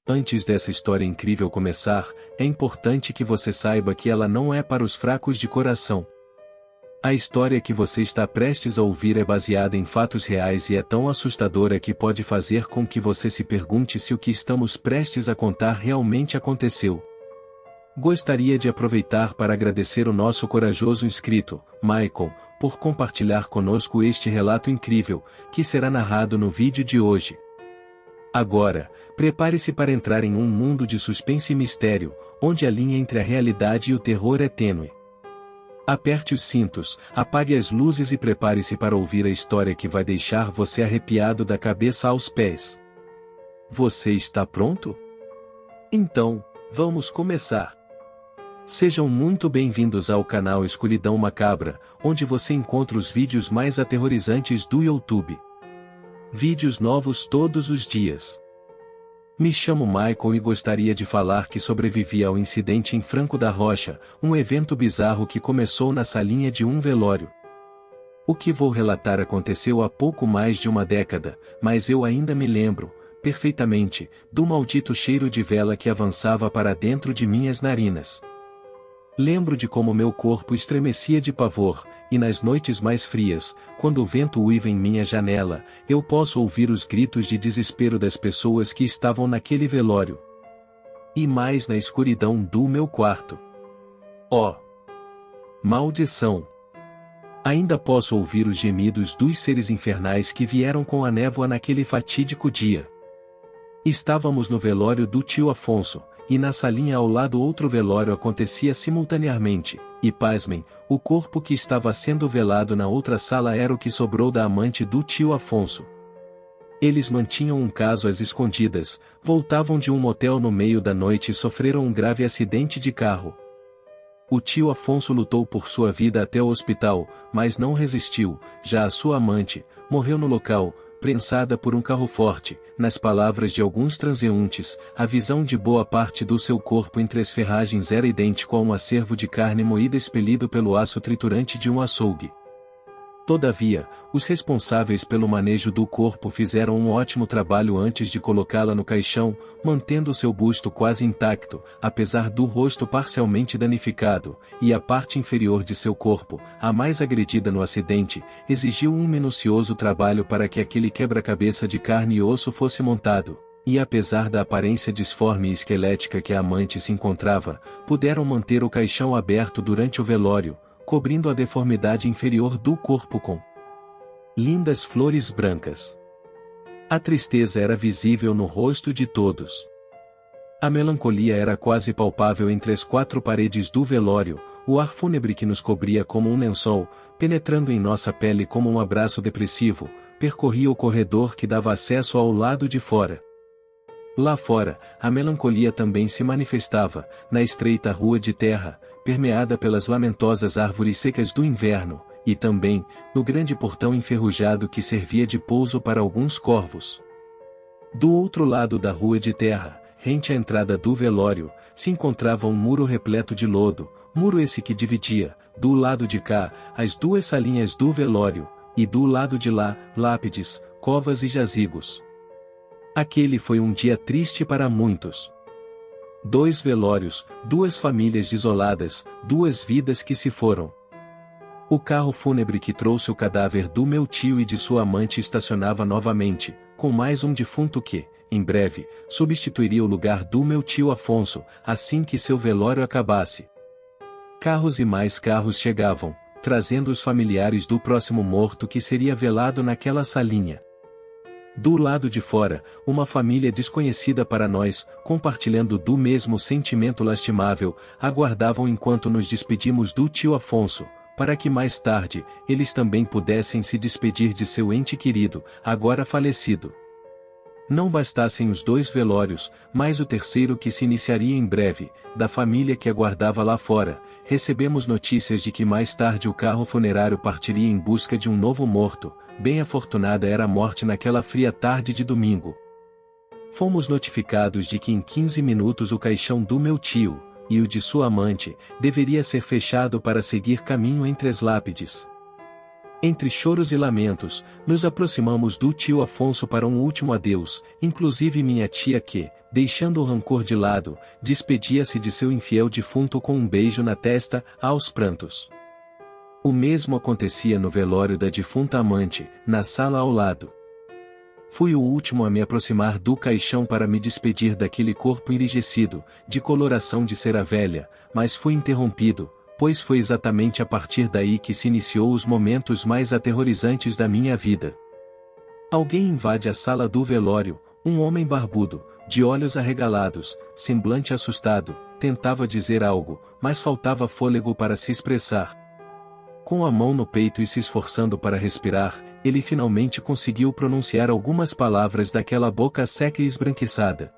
Antes dessa história incrível começar, é importante que você saiba que ela não é para os fracos de coração. A história que você está prestes a ouvir é baseada em fatos reais e é tão assustadora que pode fazer com que você se pergunte se o que estamos prestes a contar realmente aconteceu. Gostaria de aproveitar para agradecer o nosso corajoso inscrito, Michael, por compartilhar conosco este relato incrível, que será narrado no vídeo de hoje. Agora, prepare-se para entrar em um mundo de suspense e mistério, onde a linha entre a realidade e o terror é tênue. Aperte os cintos, apague as luzes e prepare-se para ouvir a história que vai deixar você arrepiado da cabeça aos pés. Você está pronto? Então, vamos começar! Sejam muito bem-vindos ao canal Escuridão Macabra, onde você encontra os vídeos mais aterrorizantes do YouTube. Vídeos novos todos os dias. Me chamo Michael e gostaria de falar que sobrevivi ao incidente em Franco da Rocha, um evento bizarro que começou na salinha de um velório. O que vou relatar aconteceu há pouco mais de uma década, mas eu ainda me lembro, perfeitamente, do maldito cheiro de vela que avançava para dentro de minhas narinas. Lembro de como meu corpo estremecia de pavor, e nas noites mais frias, quando o vento uiva em minha janela, eu posso ouvir os gritos de desespero das pessoas que estavam naquele velório. E mais na escuridão do meu quarto. Oh! Maldição! Ainda posso ouvir os gemidos dos seres infernais que vieram com a névoa naquele fatídico dia. Estávamos no velório do tio Afonso, e na salinha ao lado outro velório acontecia simultaneamente, e pasmem, o corpo que estava sendo velado na outra sala era o que sobrou da amante do tio Afonso. Eles mantinham um caso às escondidas, voltavam de um motel no meio da noite e sofreram um grave acidente de carro. O tio Afonso lutou por sua vida até o hospital, mas não resistiu, já a sua amante, morreu no local, prensada por um carro forte. Nas palavras de alguns transeuntes, a visão de boa parte do seu corpo entre as ferragens era idêntico a um acervo de carne moída expelido pelo aço triturante de um açougue. Todavia, os responsáveis pelo manejo do corpo fizeram um ótimo trabalho antes de colocá-la no caixão, mantendo seu busto quase intacto, apesar do rosto parcialmente danificado, e a parte inferior de seu corpo, a mais agredida no acidente, exigiu um minucioso trabalho para que aquele quebra-cabeça de carne e osso fosse montado. E apesar da aparência disforme e esquelética que a amante se encontrava, puderam manter o caixão aberto durante o velório, cobrindo a deformidade inferior do corpo com lindas flores brancas. A tristeza era visível no rosto de todos. A melancolia era quase palpável entre as quatro paredes do velório, o ar fúnebre que nos cobria como um lençol, penetrando em nossa pele como um abraço depressivo, percorria o corredor que dava acesso ao lado de fora. Lá fora, a melancolia também se manifestava, na estreita rua de terra, permeada pelas lamentosas árvores secas do inverno, e também, no grande portão enferrujado que servia de pouso para alguns corvos. Do outro lado da rua de terra, rente à entrada do velório, se encontrava um muro repleto de lodo, muro esse que dividia, do lado de cá, as duas salinhas do velório, e do lado de lá, lápides, covas e jazigos. Aquele foi um dia triste para muitos. 2 velórios, 2 famílias desoladas, 2 vidas que se foram. O carro fúnebre que trouxe o cadáver do meu tio e de sua amante estacionava novamente, com mais um defunto que, em breve, substituiria o lugar do meu tio Afonso, assim que seu velório acabasse. Carros e mais carros chegavam, trazendo os familiares do próximo morto que seria velado naquela salinha. Do lado de fora, uma família desconhecida para nós, compartilhando do mesmo sentimento lastimável, aguardavam enquanto nos despedimos do tio Afonso, para que mais tarde, eles também pudessem se despedir de seu ente querido, agora falecido. Não bastassem os 2 velórios, mas o terceiro que se iniciaria em breve, da família que aguardava lá fora, recebemos notícias de que mais tarde o carro funerário partiria em busca de um novo morto. Bem afortunada era a morte naquela fria tarde de domingo. Fomos notificados de que em 15 minutos o caixão do meu tio, e o de sua amante, deveria ser fechado para seguir caminho entre as lápides. Entre choros e lamentos, nos aproximamos do tio Afonso para um último adeus, inclusive minha tia que, deixando o rancor de lado, despedia-se de seu infiel defunto com um beijo na testa, aos prantos. O mesmo acontecia no velório da defunta amante, na sala ao lado. Fui o último a me aproximar do caixão para me despedir daquele corpo enrijecido, de coloração de cera velha, mas fui interrompido, pois foi exatamente a partir daí que se iniciou os momentos mais aterrorizantes da minha vida. Alguém invade a sala do velório, um homem barbudo, de olhos arregalados, semblante assustado, tentava dizer algo, mas faltava fôlego para se expressar. Com a mão no peito e se esforçando para respirar, ele finalmente conseguiu pronunciar algumas palavras daquela boca seca e esbranquiçada.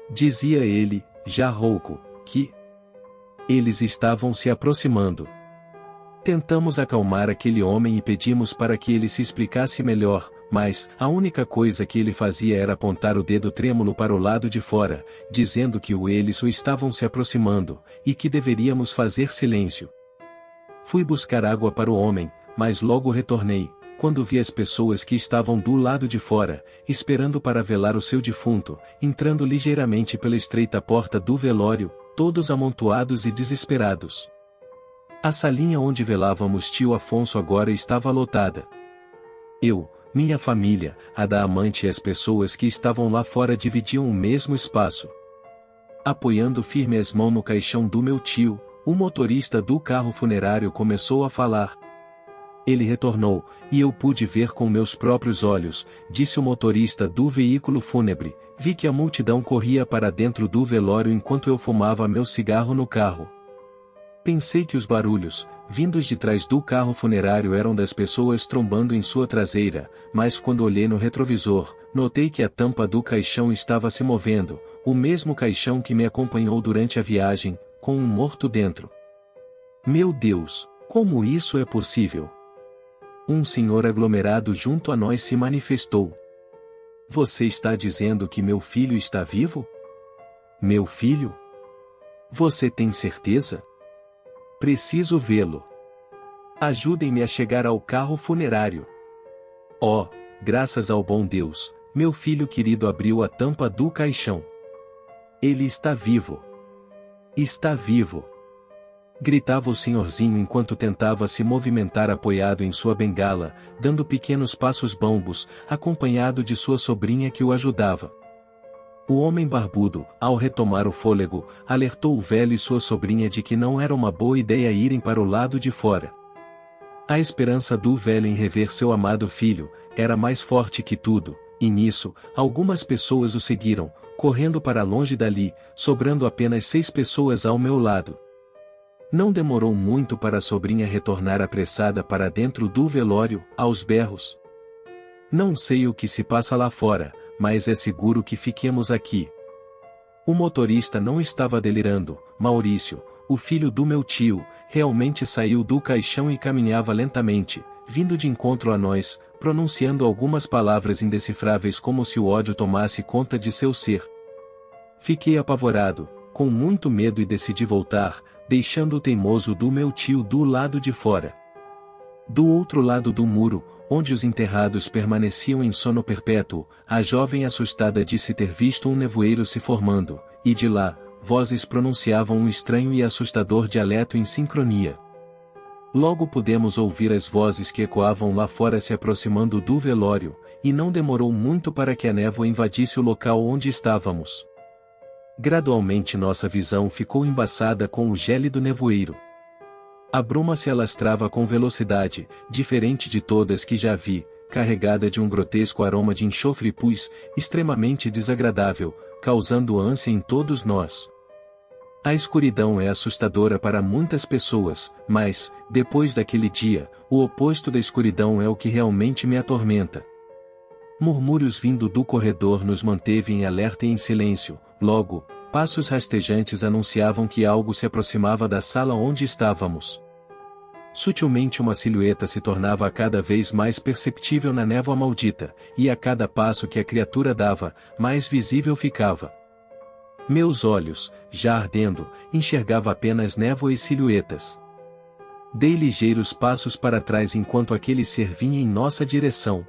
Dizia ele, já rouco, que eles estavam se aproximando. Tentamos acalmar aquele homem e pedimos para que ele se explicasse melhor, mas a única coisa que ele fazia era apontar o dedo trêmulo para o lado de fora, dizendo que eles o estavam se aproximando, e que deveríamos fazer silêncio. Fui buscar água para o homem, mas logo retornei, quando vi as pessoas que estavam do lado de fora, esperando para velar o seu defunto, entrando ligeiramente pela estreita porta do velório, todos amontoados e desesperados. A salinha onde velávamos tio Afonso agora estava lotada. Eu, minha família, a da amante e as pessoas que estavam lá fora dividiam o mesmo espaço. Apoiando firme as mãos no caixão do meu tio, o motorista do carro funerário começou a falar. Ele retornou, e eu pude ver com meus próprios olhos, disse o motorista do veículo fúnebre, vi que a multidão corria para dentro do velório enquanto eu fumava meu cigarro no carro. Pensei que os barulhos, vindos de trás do carro funerário eram das pessoas trombando em sua traseira, mas quando olhei no retrovisor, notei que a tampa do caixão estava se movendo, o mesmo caixão que me acompanhou durante a viagem, com um morto dentro. Meu Deus, como isso é possível? Um senhor aglomerado junto a nós se manifestou. Você está dizendo que meu filho está vivo? Meu filho? Você tem certeza? Preciso vê-lo. Ajudem-me a chegar ao carro funerário. Oh, graças ao bom Deus, meu filho querido abriu a tampa do caixão. Ele está vivo. Está vivo. Gritava o senhorzinho enquanto tentava se movimentar apoiado em sua bengala, dando pequenos passos bambos, acompanhado de sua sobrinha que o ajudava. O homem barbudo, ao retomar o fôlego, alertou o velho e sua sobrinha de que não era uma boa ideia irem para o lado de fora. A esperança do velho em rever seu amado filho, era mais forte que tudo, e nisso, algumas pessoas o seguiram, correndo para longe dali, sobrando apenas 6 pessoas ao meu lado. Não demorou muito para a sobrinha retornar apressada para dentro do velório, aos berros. Não sei o que se passa lá fora, mas é seguro que fiquemos aqui. O motorista não estava delirando, Maurício, o filho do meu tio, realmente saiu do caixão e caminhava lentamente, vindo de encontro a nós, pronunciando algumas palavras indecifráveis como se o ódio tomasse conta de seu ser. Fiquei apavorado, com muito medo e decidi voltar, deixando o teimoso do meu tio do lado de fora. Do outro lado do muro, onde os enterrados permaneciam em sono perpétuo, a jovem assustada disse ter visto um nevoeiro se formando, e de lá, vozes pronunciavam um estranho e assustador dialeto em sincronia. Logo pudemos ouvir as vozes que ecoavam lá fora se aproximando do velório, e não demorou muito para que a névoa invadisse o local onde estávamos. Gradualmente nossa visão ficou embaçada com o gélido nevoeiro. A bruma se alastrava com velocidade, diferente de todas que já vi, carregada de um grotesco aroma de enxofre e pus, extremamente desagradável, causando ânsia em todos nós. A escuridão é assustadora para muitas pessoas, mas, depois daquele dia, o oposto da escuridão é o que realmente me atormenta. Murmúrios vindo do corredor nos manteve em alerta e em silêncio, logo, passos rastejantes anunciavam que algo se aproximava da sala onde estávamos. Sutilmente uma silhueta se tornava a cada vez mais perceptível na névoa maldita, e a cada passo que a criatura dava, mais visível ficava. Meus olhos, já ardendo, enxergava apenas névoa e silhuetas. Dei ligeiros passos para trás enquanto aquele ser vinha em nossa direção.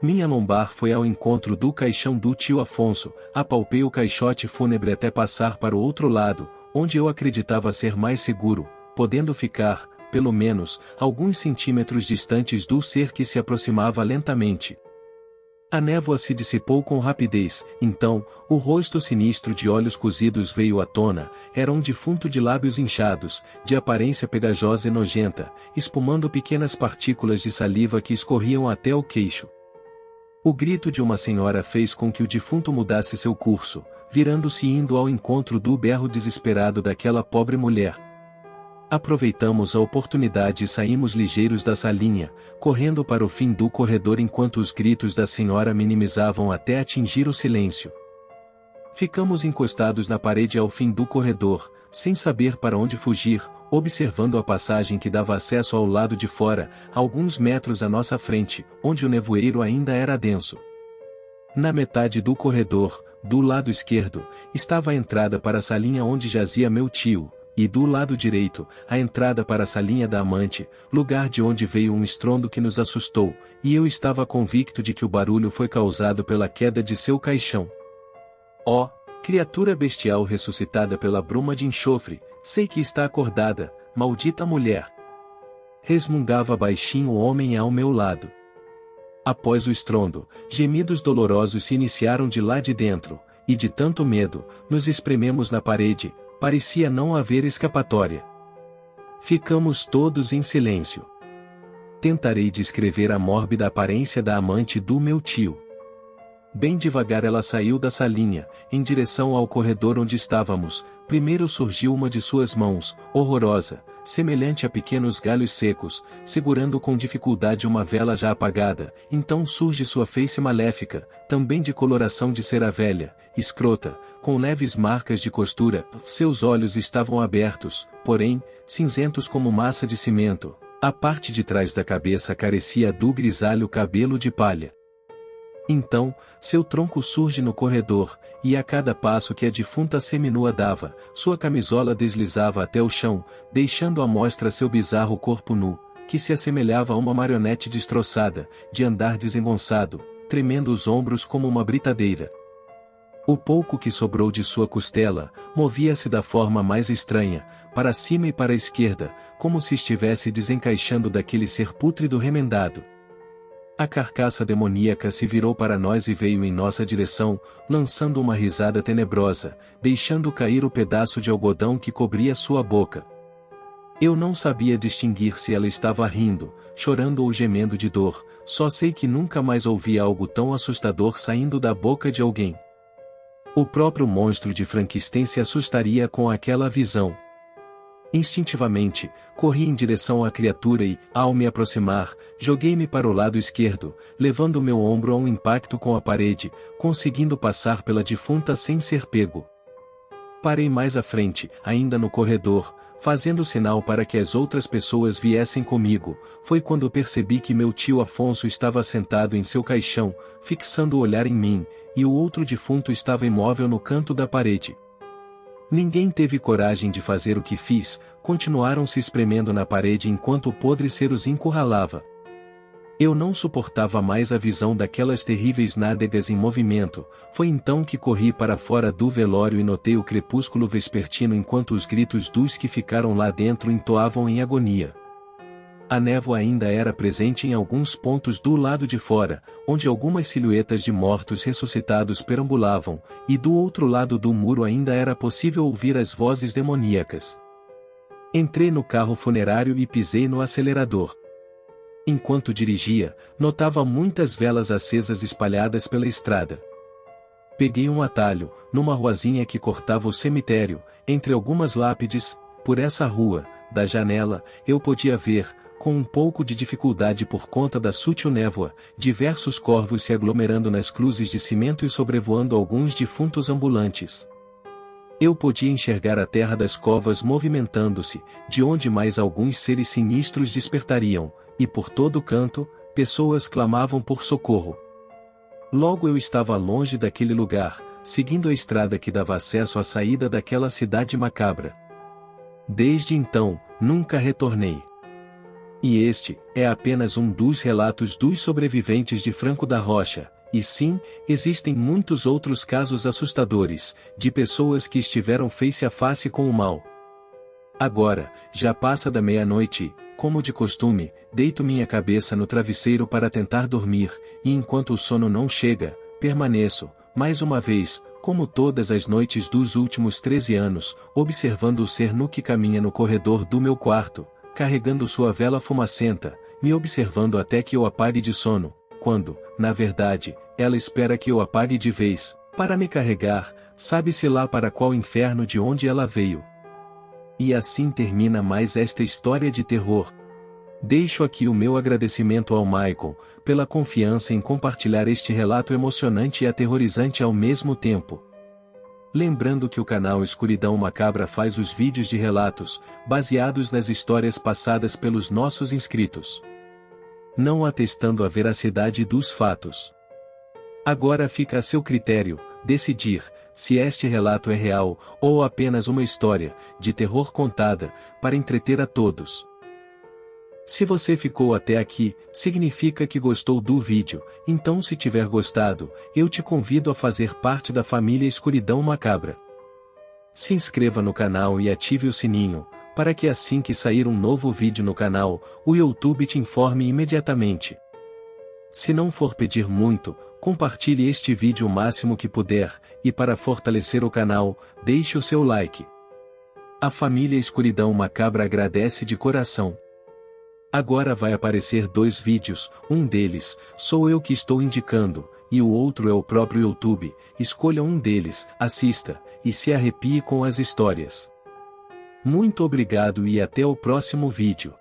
Minha lombar foi ao encontro do caixão do tio Afonso, apalpei o caixote fúnebre até passar para o outro lado, onde eu acreditava ser mais seguro, podendo ficar, pelo menos, alguns centímetros distantes do ser que se aproximava lentamente. A névoa se dissipou com rapidez, então, o rosto sinistro de olhos cozidos veio à tona, era um defunto de lábios inchados, de aparência pegajosa e nojenta, espumando pequenas partículas de saliva que escorriam até o queixo. O grito de uma senhora fez com que o defunto mudasse seu curso, virando-se e indo ao encontro do berro desesperado daquela pobre mulher. Aproveitamos a oportunidade e saímos ligeiros da salinha, correndo para o fim do corredor enquanto os gritos da senhora minimizavam até atingir o silêncio. Ficamos encostados na parede ao fim do corredor, sem saber para onde fugir, observando a passagem que dava acesso ao lado de fora, alguns metros à nossa frente, onde o nevoeiro ainda era denso. Na metade do corredor, do lado esquerdo, estava a entrada para a salinha onde jazia meu tio, e do lado direito, a entrada para a salinha da amante, lugar de onde veio um estrondo que nos assustou, e eu estava convicto de que o barulho foi causado pela queda de seu caixão. Ó, criatura bestial ressuscitada pela bruma de enxofre, sei que está acordada, maldita mulher! Resmungava baixinho o homem ao meu lado. Após o estrondo, gemidos dolorosos se iniciaram de lá de dentro, e de tanto medo, nos esprememos na parede, parecia não haver escapatória. Ficamos todos em silêncio. Tentarei descrever a mórbida aparência da amante do meu tio. Bem devagar ela saiu da salinha, em direção ao corredor onde estávamos. Primeiro surgiu uma de suas mãos, horrorosa, semelhante a pequenos galhos secos, segurando com dificuldade uma vela já apagada. Então surge sua face maléfica, também de coloração de cera velha, escrota, com leves marcas de costura. Seus olhos estavam abertos, porém, cinzentos como massa de cimento. A parte de trás da cabeça carecia do grisalho cabelo de palha. Então, seu tronco surge no corredor, e a cada passo que a defunta seminua dava, sua camisola deslizava até o chão, deixando à mostra seu bizarro corpo nu, que se assemelhava a uma marionete destroçada, de andar desengonçado, tremendo os ombros como uma britadeira. O pouco que sobrou de sua costela, movia-se da forma mais estranha, para cima e para a esquerda, como se estivesse desencaixando daquele ser pútrido remendado. A carcaça demoníaca se virou para nós e veio em nossa direção, lançando uma risada tenebrosa, deixando cair o pedaço de algodão que cobria sua boca. Eu não sabia distinguir se ela estava rindo, chorando ou gemendo de dor, só sei que nunca mais ouvi algo tão assustador saindo da boca de alguém. O próprio monstro de Frankenstein se assustaria com aquela visão. Instintivamente, corri em direção à criatura e, ao me aproximar, joguei-me para o lado esquerdo, levando meu ombro a um impacto com a parede, conseguindo passar pela defunta sem ser pego. Parei mais à frente, ainda no corredor, fazendo sinal para que as outras pessoas viessem comigo. Foi quando percebi que meu tio Afonso estava sentado em seu caixão, fixando o olhar em mim, e o outro defunto estava imóvel no canto da parede. Ninguém teve coragem de fazer o que fiz, continuaram se espremendo na parede enquanto o podre ser os encurralava. Eu não suportava mais a visão daquelas terríveis nádegas em movimento, foi então que corri para fora do velório e notei o crepúsculo vespertino enquanto os gritos dos que ficaram lá dentro entoavam em agonia. A névoa ainda era presente em alguns pontos do lado de fora, onde algumas silhuetas de mortos ressuscitados perambulavam, e do outro lado do muro ainda era possível ouvir as vozes demoníacas. Entrei no carro funerário e pisei no acelerador. Enquanto dirigia, notava muitas velas acesas espalhadas pela estrada. Peguei um atalho, numa ruazinha que cortava o cemitério, entre algumas lápides. Por essa rua, da janela, eu podia ver, com um pouco de dificuldade por conta da sútil névoa, diversos corvos se aglomerando nas cruzes de cimento e sobrevoando alguns defuntos ambulantes. Eu podia enxergar a terra das covas movimentando-se, de onde mais alguns seres sinistros despertariam, e por todo canto, pessoas clamavam por socorro. Logo eu estava longe daquele lugar, seguindo a estrada que dava acesso à saída daquela cidade macabra. Desde então, nunca retornei. E este é apenas um dos relatos dos sobreviventes de Franco da Rocha, e sim, existem muitos outros casos assustadores, de pessoas que estiveram face a face com o mal. Agora, já passa da meia-noite e, como de costume, deito minha cabeça no travesseiro para tentar dormir, e enquanto o sono não chega, permaneço, mais uma vez, como todas as noites dos últimos 13 anos, observando o ser nu que caminha no corredor do meu quarto, carregando sua vela fumacenta, me observando até que eu apague de sono, quando, na verdade, ela espera que eu apague de vez, para me carregar, sabe-se lá para qual inferno de onde ela veio. E assim termina mais esta história de terror. Deixo aqui o meu agradecimento ao Michael, pela confiança em compartilhar este relato emocionante e aterrorizante ao mesmo tempo. Lembrando que o canal Escuridão Macabra faz os vídeos de relatos, baseados nas histórias passadas pelos nossos inscritos, não atestando a veracidade dos fatos. Agora fica a seu critério, decidir, se este relato é real, ou apenas uma história, de terror contada, para entreter a todos. Se você ficou até aqui, significa que gostou do vídeo, então se tiver gostado, eu te convido a fazer parte da família Escuridão Macabra. Se inscreva no canal e ative o sininho, para que assim que sair um novo vídeo no canal, o YouTube te informe imediatamente. Se não for pedir muito, compartilhe este vídeo o máximo que puder, e para fortalecer o canal, deixe o seu like. A família Escuridão Macabra agradece de coração. Agora vai aparecer 2 vídeos, um deles, sou eu que estou indicando, e o outro é o próprio YouTube, escolha um deles, assista, e se arrepie com as histórias. Muito obrigado e até o próximo vídeo.